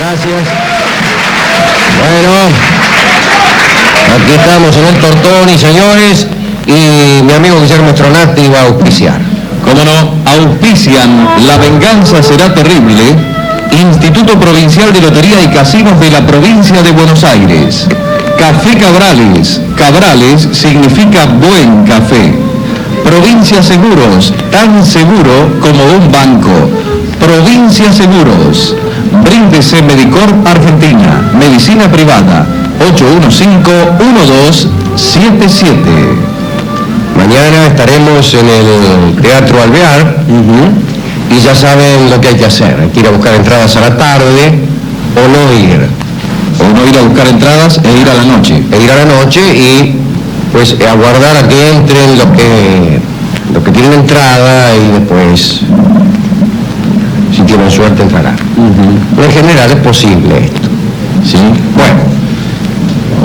Gracias. Bueno, aquí estamos en el Tortoni, señores, y mi amigo Guillermo Stronati va a auspiciar. Cómo no, auspician La Venganza Será Terrible, Instituto Provincial de Lotería y Casinos de la Provincia de Buenos Aires. Café Cabrales, Cabrales significa buen café. Provincia Seguros, tan seguro como un banco. Provincia Seguros. Bríndese Medicorp Argentina, medicina privada, 815-1277. Mañana estaremos en el Teatro Alvear, y ya saben lo que hay que hacer. Hay que ir a buscar entradas a la tarde o no ir. O no ir a buscar entradas e ir a la noche. Y pues aguardar a que entren los que tienen entrada y después, si tienen suerte, entrarán. En general es posible esto. ¿Sí? Bueno,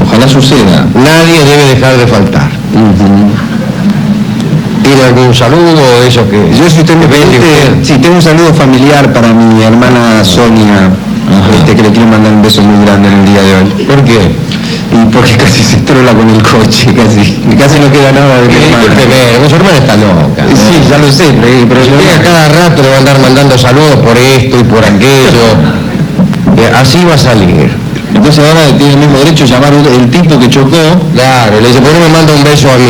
Ojalá suceda. nadie debe dejar de faltar. ¿Tiene algún saludo o eso que...? Yo, si usted me permite, sí, tengo un saludo familiar para mi hermana Sonia, que le quiero mandar un beso muy grande en el día de hoy. ¿Por qué? Y porque casi se trola con el coche, casi no queda nada de mi hermana. Su hermana está loca, ¿no? Sí, ya lo sé, pero Usted a cada rato le va a andar mandando saludos por esto y por aquello. Así va a salir. Entonces ahora tiene el mismo derecho a llamar el tipo que chocó. Claro, le dice, ¿por qué me manda un beso a mí?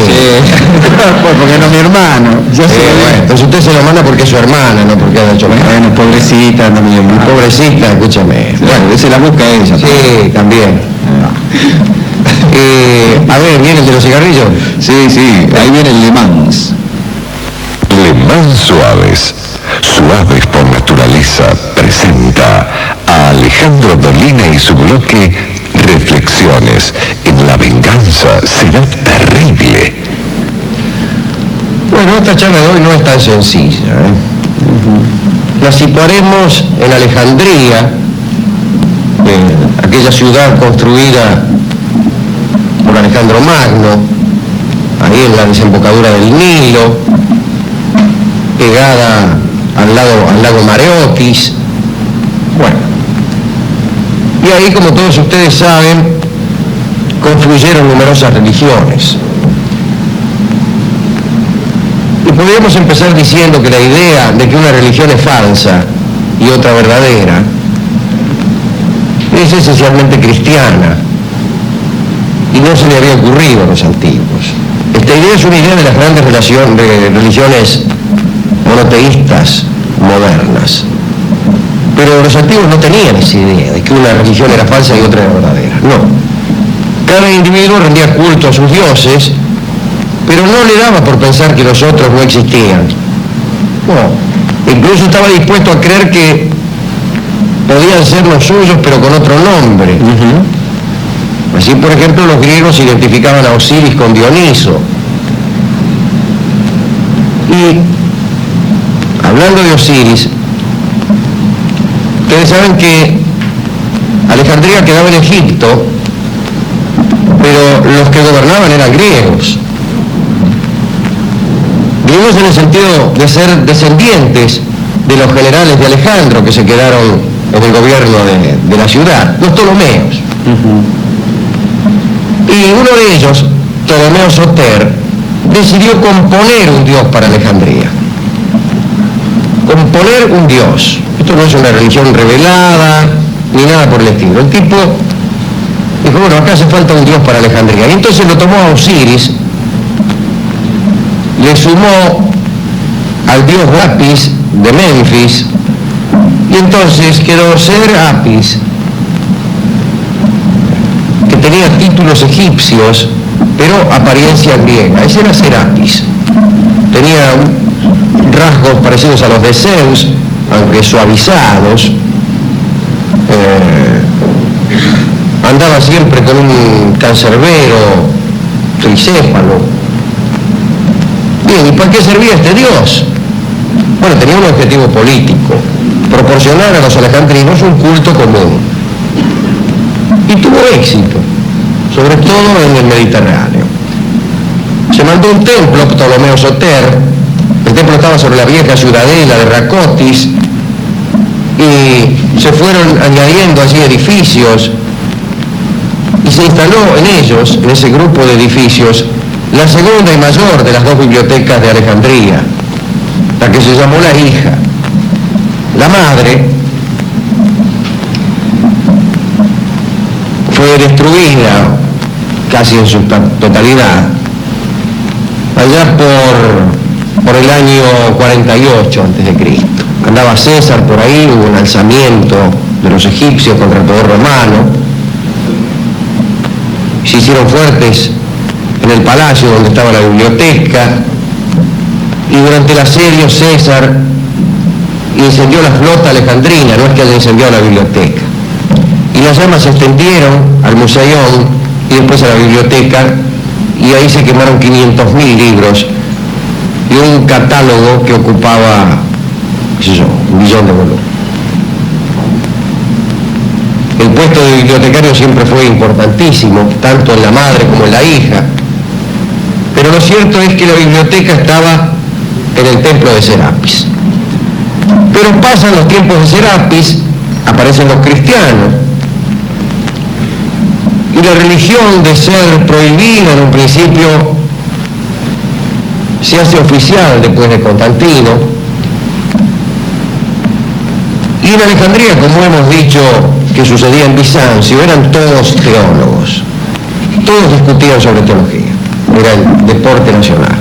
porque no es mi hermano. Yo sé. Bueno, entonces usted se lo manda porque es su hermana, no porque haya hecho. Bueno, pobrecita, no mi hermana. Pobrecita, escúchame. Bueno, se la busca ella. Sí, también. A ver, ¿viene el de los cigarrillos? Sí, ahí viene el Le Mans. Le Mans Suaves, suaves por naturaleza, presenta a Alejandro Dolina y su bloque Reflexiones. En La Venganza Será Terrible. Bueno, esta charla de hoy no es tan sencilla. La situaremos en Alejandría, aquella ciudad construida por Alejandro Magno, ahí en la desembocadura del Nilo, pegada al lago Mareotis. Bueno, y ahí, como todos ustedes saben, confluyeron numerosas religiones. Y podríamos empezar diciendo que la idea de que una religión es falsa y otra verdadera es esencialmente cristiana, y no se le había ocurrido a los antiguos. Esta idea es una idea de las grandes religiones monoteístas modernas. Pero los antiguos no tenían esa idea de que una religión era falsa y otra era verdadera. No. Cada individuo rendía culto a sus dioses, pero no le daba por pensar que los otros no existían. No. Incluso estaba dispuesto a creer que podían ser los suyos, pero con otro nombre. Así, por ejemplo, los griegos identificaban a Osiris con Dioniso. Y, hablando de Osiris, ustedes saben que Alejandría quedaba en Egipto, pero los que gobernaban eran griegos. Griegos en el sentido de ser descendientes de los generales de Alejandro que se quedaron en el gobierno de la ciudad, los Ptolomeos. Y uno de ellos, Ptolomeo Soter, decidió componer un dios para Alejandría. Componer un dios. Esto no es una religión revelada, ni nada por el estilo. El tipo dijo, bueno, acá hace falta un dios para Alejandría. Y entonces lo tomó a Osiris, le sumó al dios Apis de Memphis, y entonces quedó Ser Apis, que tenía títulos egipcios, pero apariencia griega. Ese era Serapis. Tenía rasgos parecidos a los de Zeus, aunque suavizados. Andaba siempre con un cancerbero tricéfalo. Bien, ¿y para qué servía este dios? Bueno, tenía un objetivo político: proporcionar a los alejandrinos un culto común. Y tuvo éxito, sobre todo en el Mediterráneo. Se mandó un templo, Ptolomeo Soter. El templo estaba sobre la vieja ciudadela de Racotis, y se fueron añadiendo allí edificios y se instaló en ellos, en ese grupo de edificios, la segunda y mayor de las dos bibliotecas de Alejandría, la que se llamó La Hija. La madre fue destruida casi en su totalidad allá por el año 48 a.C. Andaba César por ahí, hubo un alzamiento de los egipcios contra el poder romano, se hicieron fuertes en el palacio donde estaba la biblioteca, y durante el asedio César incendió la flota alejandrina, no es que haya incendiado la biblioteca, y las llamas se extendieron al museión y después a la biblioteca, y ahí se quemaron 500.000 libros y un catálogo que ocupaba, qué sé yo, 1 millón de volúmenes. El puesto de bibliotecario siempre fue importantísimo, tanto en la madre como en la hija, pero lo cierto es que la biblioteca estaba en el templo de Serapis. Pero pasan los tiempos de Serapis, aparecen los cristianos, y la religión, de ser prohibida en un principio, se hace oficial después de Constantino. Y en Alejandría, como hemos dicho que sucedía en Bizancio, eran todos teólogos, todos discutían sobre teología, era el deporte nacional.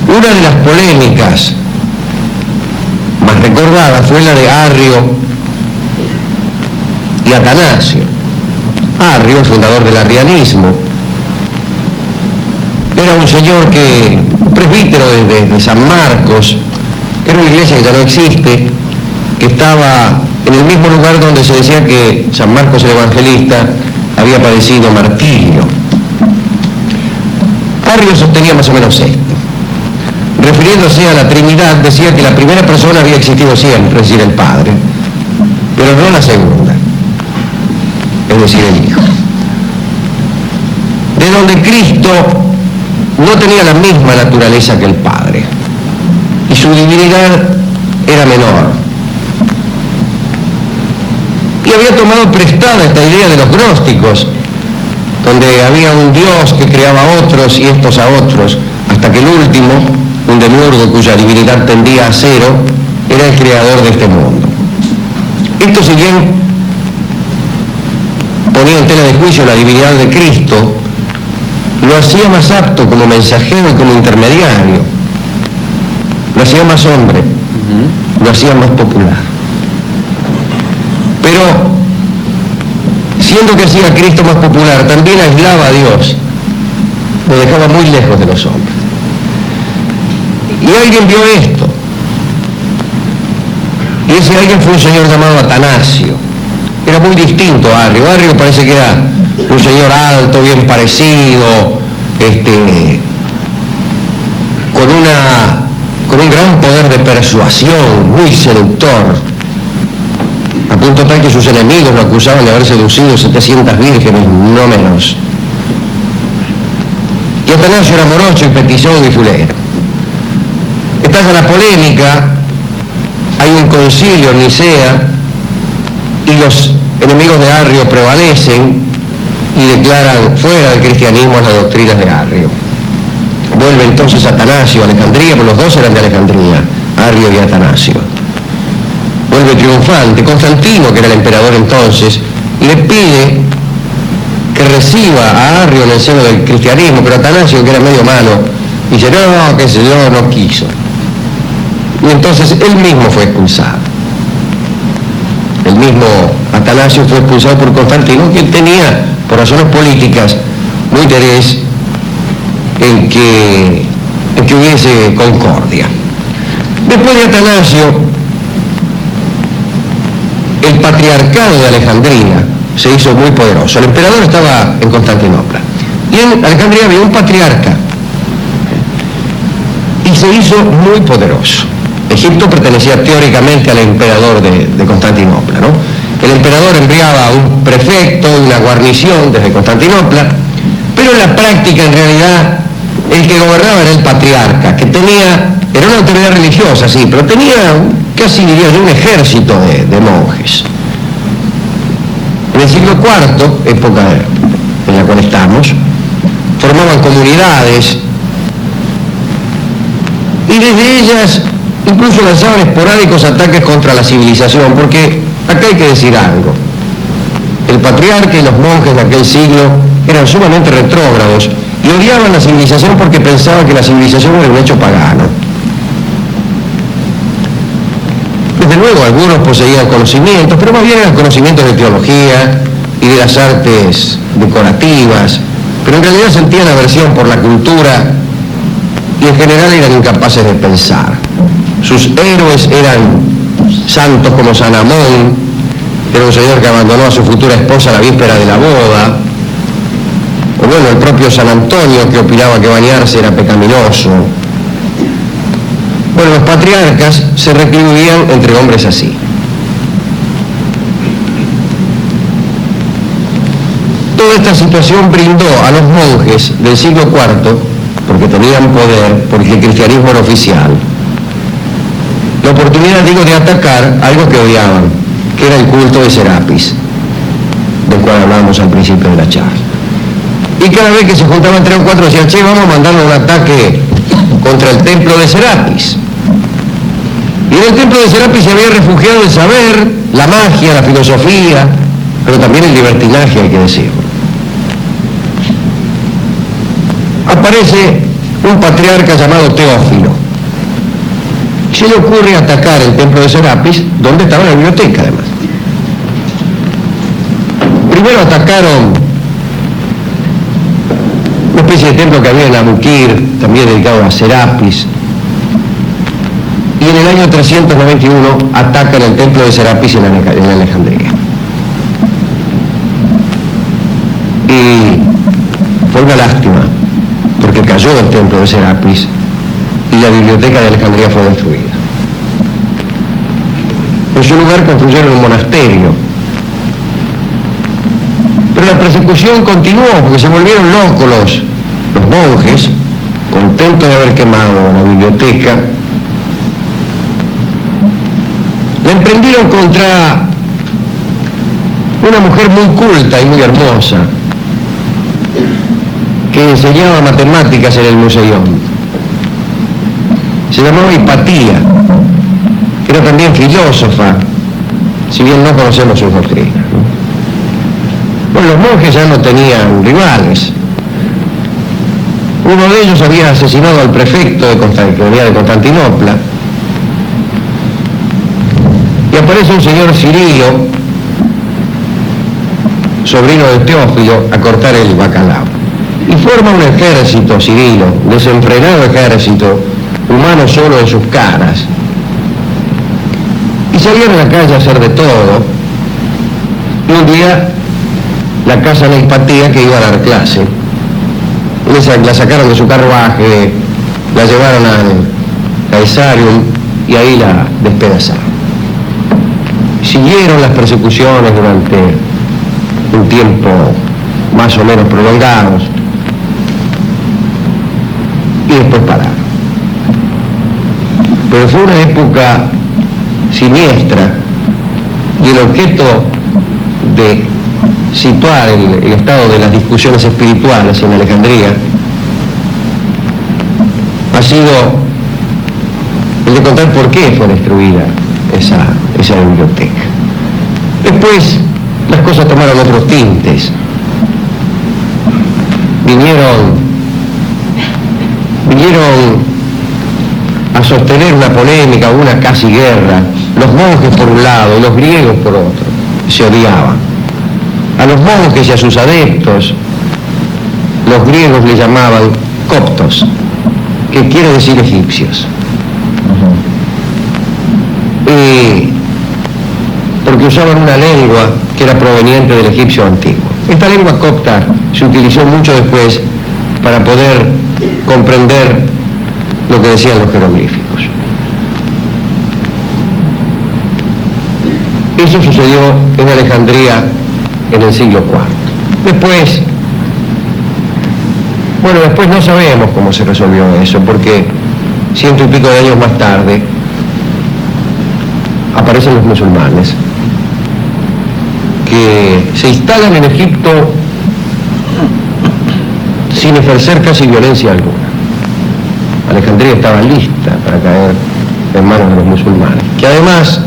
Una de las polémicas más recordadas fue la de Arrio y Atanasio. Arrio, el fundador del arrianismo, era un señor que, presbítero de San Marcos, era una iglesia que ya no existe, que estaba en el mismo lugar donde se decía que San Marcos el Evangelista había padecido martirio. Arrio sostenía más o menos esto. Refiriéndose a la Trinidad, decía que la primera persona había existido siempre, es decir, el Padre, pero no la segunda, es decir, el Hijo. De donde Cristo no tenía la misma naturaleza que el Padre, y su divinidad era menor. Y había tomado prestada esta idea de los gnósticos, donde había un Dios que creaba a otros y estos a otros, hasta que el último, un demiurgo cuya divinidad tendía a cero, era el creador de este mundo. Esto, si bien ponía en tela de juicio la divinidad de Cristo, lo hacía más apto como mensajero y como intermediario, lo hacía más hombre, lo hacía más popular. Pero, siendo que hacía a Cristo más popular, también aislaba a Dios, lo dejaba muy lejos de los hombres. Y alguien vio esto, y ese alguien fue un señor llamado Atanasio. Era muy distinto a Arrio. Arrio parece que era un señor alto, bien parecido, con un gran poder de persuasión, muy seductor, a punto tal que sus enemigos lo acusaban de haber seducido 700 vírgenes, no menos. Y Atanasio era morocho y petizudo y fulero. Estalla la polémica, hay un concilio en Nicea, y los enemigos de Arrio prevalecen y declaran fuera del cristianismo las doctrinas de Arrio. Vuelve entonces Atanasio a Alejandría, porque los dos eran de Alejandría, Arrio y Atanasio. Vuelve triunfante. Constantino, que era el emperador entonces, le pide que reciba a Arrio en el seno del cristianismo, pero Atanasio, que era medio malo, dice, no, qué sé yo, no quiso. Y entonces él mismo fue expulsado. El mismo Atanasio fue expulsado por Constantino, que tenía, por razones políticas, muy interés en que hubiese concordia. Después de Atanasio, el patriarcado de Alejandría se hizo muy poderoso. El emperador estaba en Constantinopla, y en Alejandría había un patriarca, y se hizo muy poderoso. Egipto pertenecía teóricamente al emperador de Constantinopla, ¿no? El emperador enviaba un prefecto, una guarnición desde Constantinopla, pero en la práctica, en realidad, el que gobernaba era el patriarca, que era una autoridad religiosa, sí, pero tenía casi diría yo un ejército de monjes. En el siglo IV, época en la cual estamos, formaban comunidades y desde ellas incluso lanzaban esporádicos ataques contra la civilización, porque acá hay que decir algo. El patriarca y los monjes de aquel siglo eran sumamente retrógrados y odiaban la civilización porque pensaban que la civilización era un hecho pagano. Desde luego algunos poseían conocimientos, pero más bien eran conocimientos de teología y de las artes decorativas, pero en realidad sentían aversión por la cultura y en general eran incapaces de pensar. Sus héroes eran santos como San Amón, que era un señor que abandonó a su futura esposa a la víspera de la boda, o bueno, el propio San Antonio, que opinaba que bañarse era pecaminoso. Bueno, los patriarcas se recluían entre hombres así. Toda esta situación brindó a los monjes del siglo IV, porque tenían poder, porque el cristianismo era oficial, la oportunidad, digo, de atacar algo que odiaban, que era el culto de Serapis, del cual hablábamos al principio de la charla. Y cada vez que se juntaban 3 o 4 decían, che, vamos a mandarle un ataque contra el templo de Serapis. Y en el templo de Serapis se había refugiado el saber, la magia, la filosofía, pero también el libertinaje, hay que decirlo. Aparece un patriarca llamado Teófilo. Se le ocurre atacar el templo de Serapis, donde estaba la biblioteca además. Primero atacaron una especie de templo que había en Abukir, también dedicado a Serapis. Y en el año 391 atacan el templo de Serapis en Alejandría. Y fue una lástima, porque cayó el templo de Serapis y la biblioteca de Alejandría fue destruida. En su lugar construyeron un monasterio. Pero la persecución continuó, porque se volvieron locos los monjes, contentos de haber quemado la biblioteca. La emprendieron contra una mujer muy culta y muy hermosa, que enseñaba matemáticas en el Museión. Se llamaba Hipatía, que era también filósofa, si bien no conocemos sus doctrinas, ¿no? Bueno, los monjes ya no tenían rivales. Uno de ellos había asesinado al prefecto que venía de Constantinopla, y aparece un señor Cirilo, sobrino de Teófilo, a cortar el bacalao. Y forma un ejército, Cirilo, desenfrenado ejército, humano solo en sus caras. Y salieron a la calle a hacer de todo. Y un día la casa de Hipatía, que iba a dar clase, la sacaron de su carruaje, la llevaron al Caesarium y ahí la despedazaron. Siguieron las persecuciones durante un tiempo más o menos prolongados y después pararon. Pero fue una época siniestra y el objeto de situar el estado de las discusiones espirituales en Alejandría ha sido el de contar por qué fue destruida esa biblioteca. Después las cosas tomaron otros tintes. Vinieron a sostener una polémica, una casi guerra, los monjes por un lado y los griegos por otro. Se odiaban. A los monjes y a sus adeptos, los griegos le llamaban coptos, que quiere decir egipcios. Porque usaban una lengua que era proveniente del egipcio antiguo. Esta lengua copta se utilizó mucho después para poder comprender lo que decían los jeroglíficos. Eso sucedió en Alejandría en el siglo IV. Después no sabemos cómo se resolvió eso, porque 100 y pico de años más tarde, aparecen los musulmanes, que se instalan en Egipto sin ejercer casi violencia alguna. Alejandría estaba lista para caer en manos de los musulmanes, que además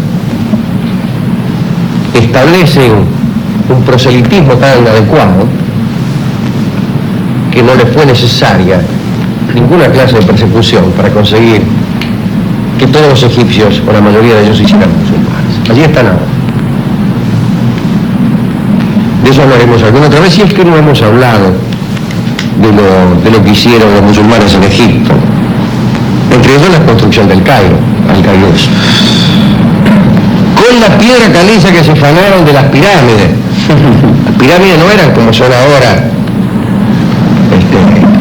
establecen un proselitismo tan adecuado que no les fue necesaria ninguna clase de persecución para conseguir que todos los egipcios, o la mayoría de ellos, se hicieran musulmanes. Allí están ahora. De eso hablaremos alguna otra vez, si es que no hemos hablado de lo que hicieron los musulmanes en Egipto, entre ellos la construcción del Cairo, Al-Kairos, con la piedra caliza que se fanaron de las pirámides. Las pirámides no eran como son ahora,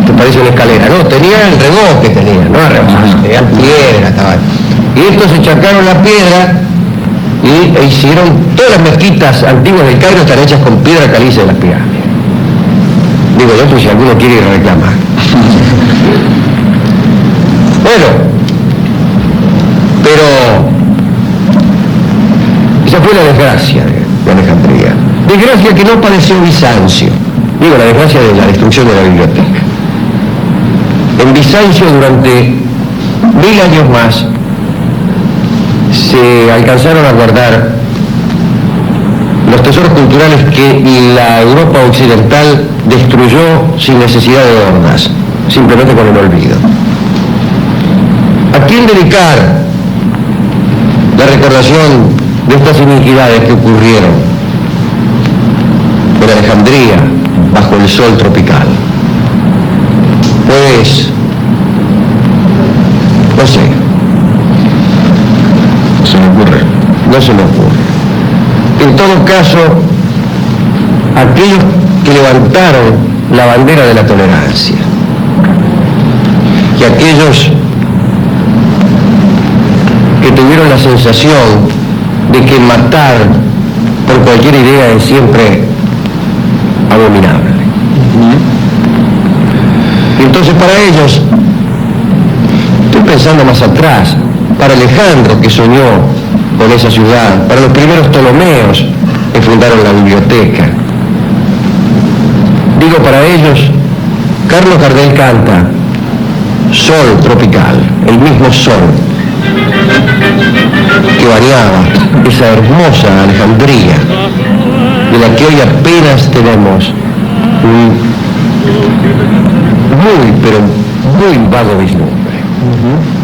te parece una escalera, no, tenían el revoque, tenían piedra, y estos se echacaron la piedra e hicieron, todas las mezquitas antiguas del Cairo están hechas con piedra caliza de las pirámides. Digo yo, pues si alguno quiere ir a reclamar. Bueno, pero esa fue la desgracia de Alejandría. Desgracia que no padeció Bizancio. Digo, la desgracia de la destrucción de la biblioteca. En Bizancio, durante 1000 años más, se alcanzaron a guardar los tesoros culturales que la Europa occidental destruyó sin necesidad de hordas, simplemente con el olvido. ¿A quién dedicar la recordación de estas iniquidades que ocurrieron en Alejandría bajo el sol tropical? Pues, no sé, no se me ocurre. En todo caso, aquellos que levantaron la bandera de la tolerancia y aquellos que tuvieron la sensación de que matar por cualquier idea es siempre abominable. Y entonces para ellos, estoy pensando más atrás, para Alejandro que soñó con esa ciudad, para los primeros Ptolomeos que fundaron la biblioteca. Digo, para ellos, Carlos Gardel canta Sol tropical, el mismo sol que bañaba esa hermosa Alejandría, de la que hoy apenas tenemos un muy vago vislumbre.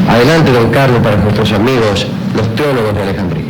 Adelante, don Carlos, para nuestros amigos, los teólogos de Alejandría.